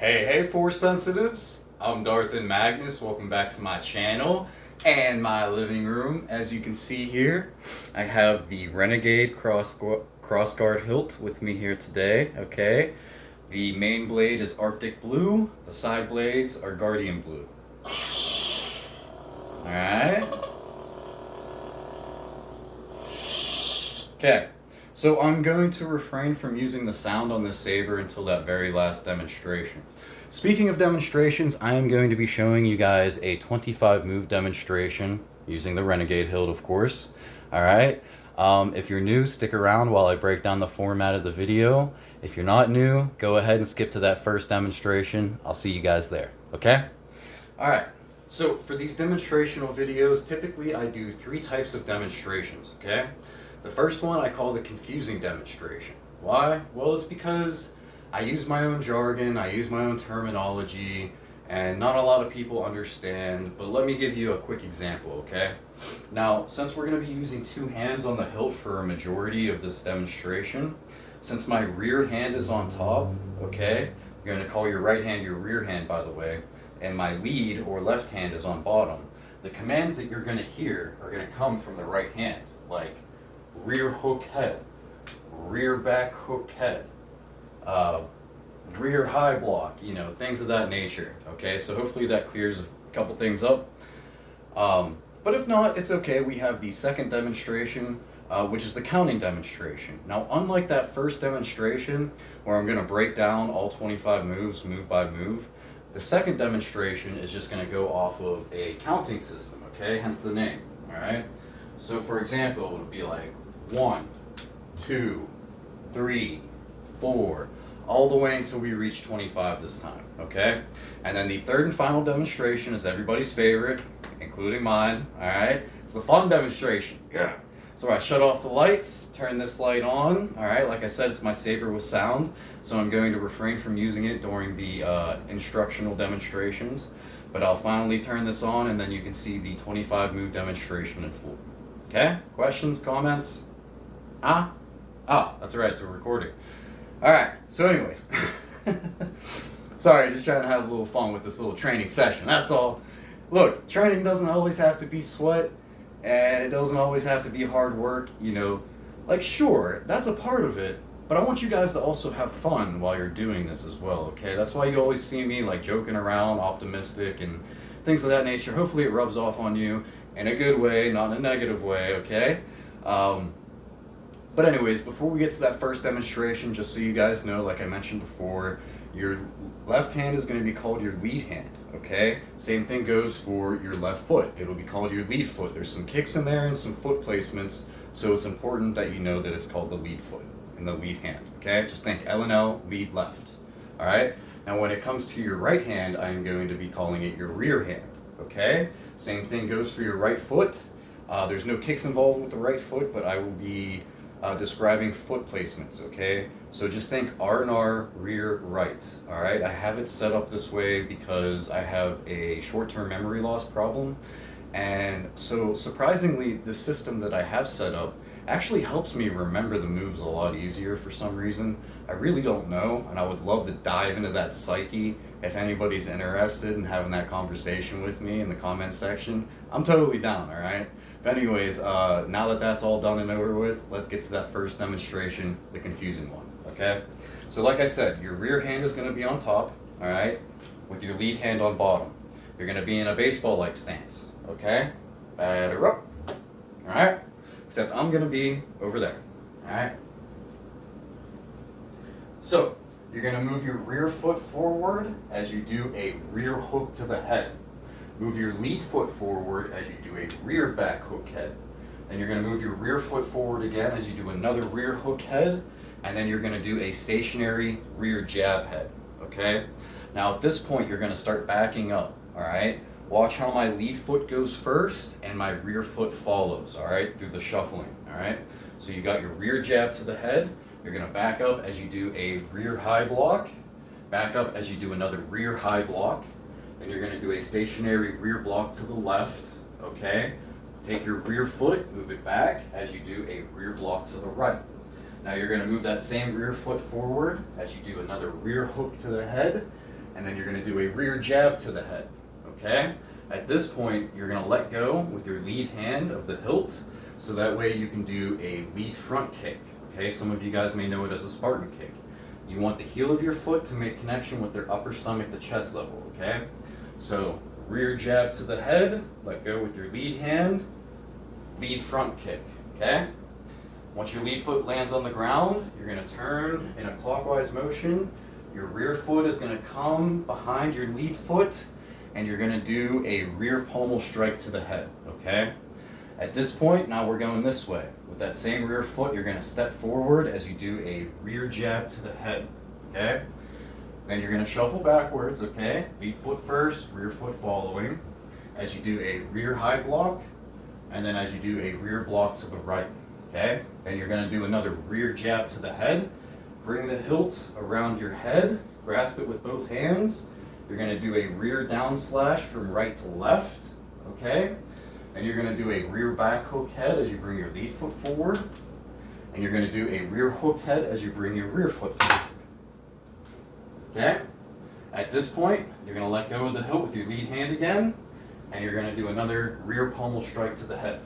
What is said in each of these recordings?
Hey, Force Sensitives! I'm Darth and Magnus. Welcome back to my channel and my living room. As you can see here, I have the Renegade crossguard hilt with me here today, okay? The main blade is Arctic Blue, the side blades are Guardian Blue. Alright? Okay, so I'm going to refrain from using the sound on this saber until that very last demonstration. Speaking of demonstrations, I am going to be showing you guys a 25 move demonstration using the Renegade hilt, of course. Alright, if you're new, stick around while I break down the format of the video. If you're not new, go ahead and skip to that first demonstration. I'll see you guys there, okay? Alright, so for these demonstrational videos, typically I do 3 types of demonstrations, okay? The first one I call the confusing demonstration. Why? Well, it's because I use my own jargon, I use my own terminology, and not a lot of people understand, but let me give you a quick example, okay? Now, since we're going to be using 2 hands on the hilt for a majority of this demonstration, since my rear hand is on top, okay, I'm going to call your right hand your rear hand, by the way, and my lead or left hand is on bottom, the commands that you're going to hear are going to come from the right hand, like rear hook head, rear back hook head, rear high block, you know, things of that nature. Okay, so hopefully that clears a couple things up. But if not, it's okay. We have the second demonstration, which is the counting demonstration. Now, unlike that first demonstration, where I'm going to break down all 25 moves, move by move, the second demonstration is just going to go off of a counting system, okay? Hence the name, all right? So, for example, it would be like 1, 2, 3, 4, all the way until we reach 25 this time, okay? And then the third and final demonstration is everybody's favorite, including mine, all right? It's the fun demonstration, yeah. So I shut off the lights, turn this light on, all right? Like I said, it's my saber with sound, so I'm going to refrain from using it during the instructional demonstrations, but I'll finally turn this on and then you can see the 25 move demonstration in full. Okay? Questions, comments? That's right, it's a recording. Alright, so anyways. Sorry, just trying to have a little fun with this little training session, that's all. Look, training doesn't always have to be sweat, and it doesn't always have to be hard work, you know. Like, sure, that's a part of it, but I want you guys to also have fun while you're doing this as well, okay? That's why you always see me, like, joking around, optimistic, and things of that nature. Hopefully it rubs off on you in a good way, not in a negative way, okay? But anyways, before we get to that first demonstration, just so you guys know, like I mentioned before, your left hand is going to be called your lead hand, okay? Same thing goes for your left foot. It'll be called your lead foot. There's some kicks in there and some foot placements, so it's important that you know that it's called the lead foot and the lead hand, okay? Just think L&L, lead left, all right? Now when it comes to your right hand, I am going to be calling it your rear hand, okay? Same thing goes for your right foot. There's no kicks involved with the right foot, but I will be describing foot placements, okay? So just think R&R, rear, right, all right? I have it set up this way because I have a short-term memory loss problem, and so surprisingly, the system that I have set up actually helps me remember the moves a lot easier for some reason. I really don't know, and I would love to dive into that psyche. If anybody's interested in having that conversation with me in the comment section, I'm totally down, all right? But anyways, now that that's all done and over with, let's get to that first demonstration, the confusing one, okay? So like I said, your rear hand is going to be on top, all right, with your lead hand on bottom. You're going to be in a baseball-like stance, okay? Batter up, all right? Except I'm going to be over there, all right? So, you're going to move your rear foot forward as you do a rear hook to the head. Move your lead foot forward as you do a rear back hook head. Then you're going to move your rear foot forward again as you do another rear hook head. And then you're going to do a stationary rear jab head, okay? Now at this point, you're going to start backing up, all right? Watch how my lead foot goes first and my rear foot follows, all right, through the shuffling, all right? So you got your rear jab to the head. You're going to back up as you do a rear high block. Back up as you do another rear high block. Then you're going to do a stationary rear block to the left, okay? Take your rear foot, move it back as you do a rear block to the right. Now you're going to move that same rear foot forward as you do another rear hook to the head, and then you're going to do a rear jab to the head, okay? At this point, you're going to let go with your lead hand of the hilt, so that way you can do a lead front kick, okay? Some of you guys may know it as a Spartan kick. You want the heel of your foot to make connection with their upper stomach to chest level, okay? So, rear jab to the head, let go with your lead hand, lead front kick, okay? Once your lead foot lands on the ground, you're going to turn in a clockwise motion. Your rear foot is going to come behind your lead foot, and you're going to do a rear pommel strike to the head, okay? At this point, now we're going this way. With that same rear foot, you're going to step forward as you do a rear jab to the head, okay? Then you're going to shuffle backwards, okay? Lead foot first, rear foot following. As you do a rear high block, and then as you do a rear block to the right, okay? Then you're going to do another rear jab to the head. Bring the hilt around your head, grasp it with both hands. You're going to do a rear down slash from right to left, okay? And you're going to do a rear back hook head as you bring your lead foot forward. And you're going to do a rear hook head as you bring your rear foot forward. Okay? At this point, you're going to let go of the hilt with your lead hand again. And you're going to do another rear pommel strike to the head.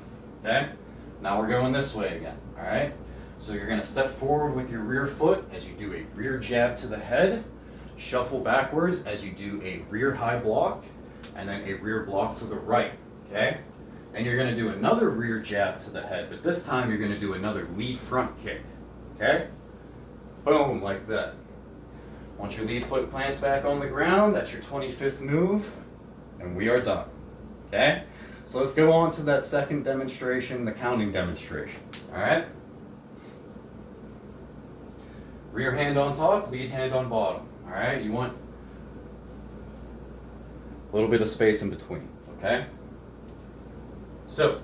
Okay? Now we're going this way again. Alright? So you're going to step forward with your rear foot as you do a rear jab to the head. Shuffle backwards as you do a rear high block. And then a rear block to the right. Okay? And you're going to do another rear jab to the head, but this time you're going to do another lead front kick, okay? Boom, like that. Once your lead foot plants back on the ground, that's your 25th move, and we are done, okay? So let's go on to that second demonstration, the counting demonstration, all right? Rear hand on top, lead hand on bottom, all right? You want a little bit of space in between, okay? So,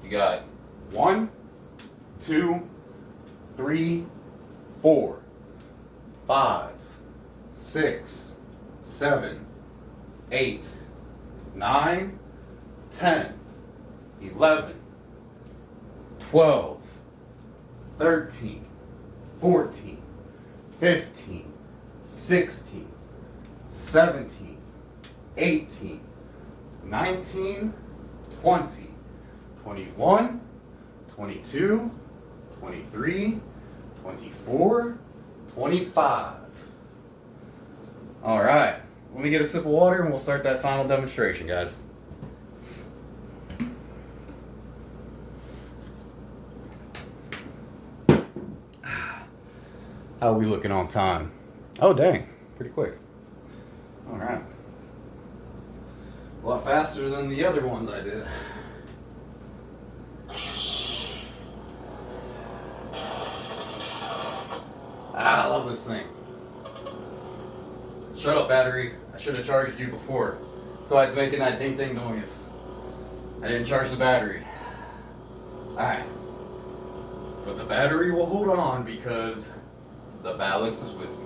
you got 1, 2, 3, 4, 5, 6, 7, 8, 9, 10, 11, 12, 13, 14, 15, 16, 17, 18, 19, 20, 21, 22, 23, 24, 25. All right, let me get a sip of water and we'll start that final demonstration, guys. How are we looking on time? Oh, dang, pretty quick. All right. A lot faster than the other ones I did. I love this thing. Shut up, battery. I should have charged you before. That's why it's making that ding ding noise. I didn't charge the battery. Alright. But the battery will hold on because the balance is with me.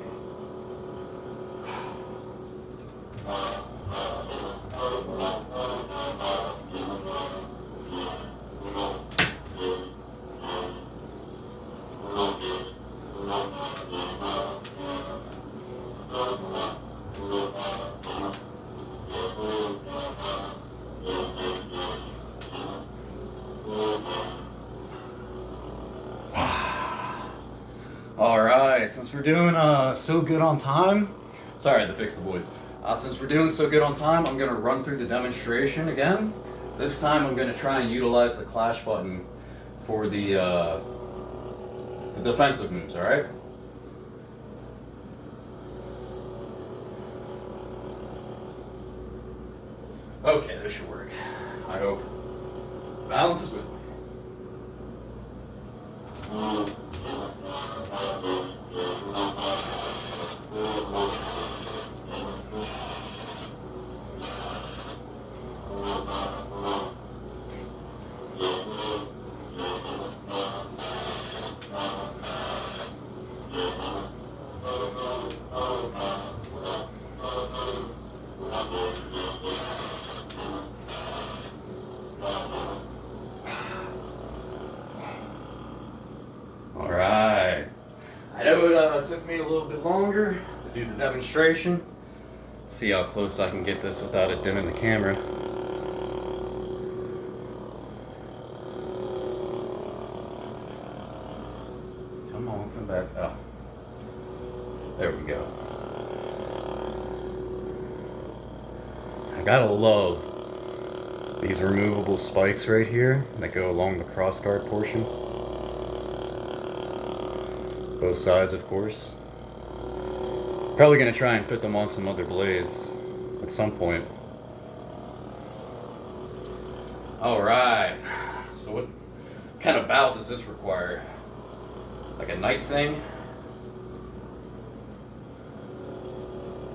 Alright, since we're doing so good on time, sorry I had to fix the voice. Since we're doing so good on time, I'm going to run through the demonstration again. This time I'm going to try and utilize the clash button for the defensive moves, alright? Okay, this should work. I hope. Balance is with me. Alright. I know it took me a little bit longer to do the demonstration, See how close I can get this without it dimming the camera. Come on, come back. Oh. There we go. I gotta love these removable spikes right here that go along the crossguard portion. Both sides, of course. Probably gonna try and fit them on some other blades at some point. Alright, so what kind of bout does this require? Like a Knight thing?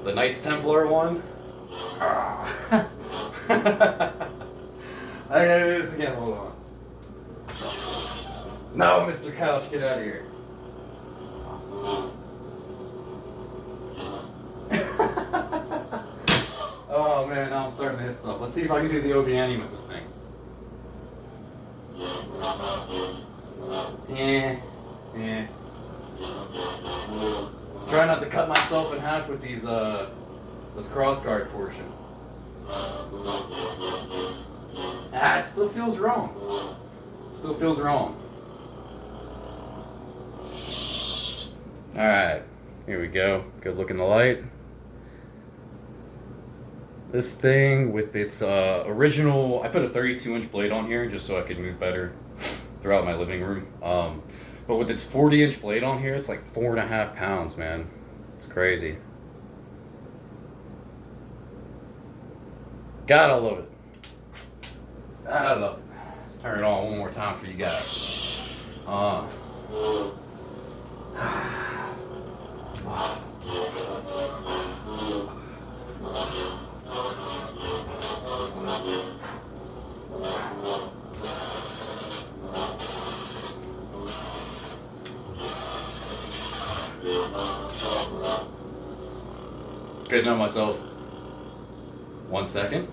The Knights Templar one? I gotta do this again, hold on. No, Mr. Couch, get out of here. Oh man, now I'm starting to hit stuff. Let's see if I can do the Obiani with this thing. Yeah. Try not to cut myself in half with these this crossguard portion. It still feels wrong. Still feels wrong. Alright, here we go. Good look in the light. This thing with its original, I put a 32-inch blade on here just so I could move better throughout my living room. But with its 40-inch blade on here, it's like 4.5 pounds, man. It's crazy. Gotta love it. Gotta love it. Let's turn it on one more time for you guys. Couldn't help myself. 1 second.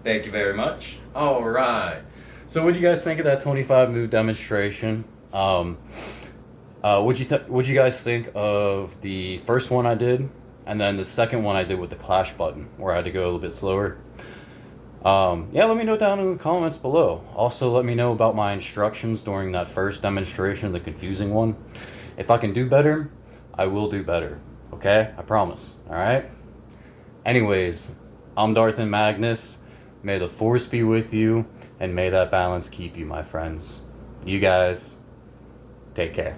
Thank you very much. All right. So, what'd you guys think of that 25 move demonstration? What'd you guys think of the first one I did, and then the second one I did with the clash button, where I had to go a little bit slower? Yeah, let me know down in the comments below. Also, let me know about my instructions during that first demonstration, the confusing one. If I can do better, I will do better. Okay? I promise. Alright? Anyways, I'm Darth and Magnus. May the Force be with you, and may that balance keep you, my friends. You guys, take care.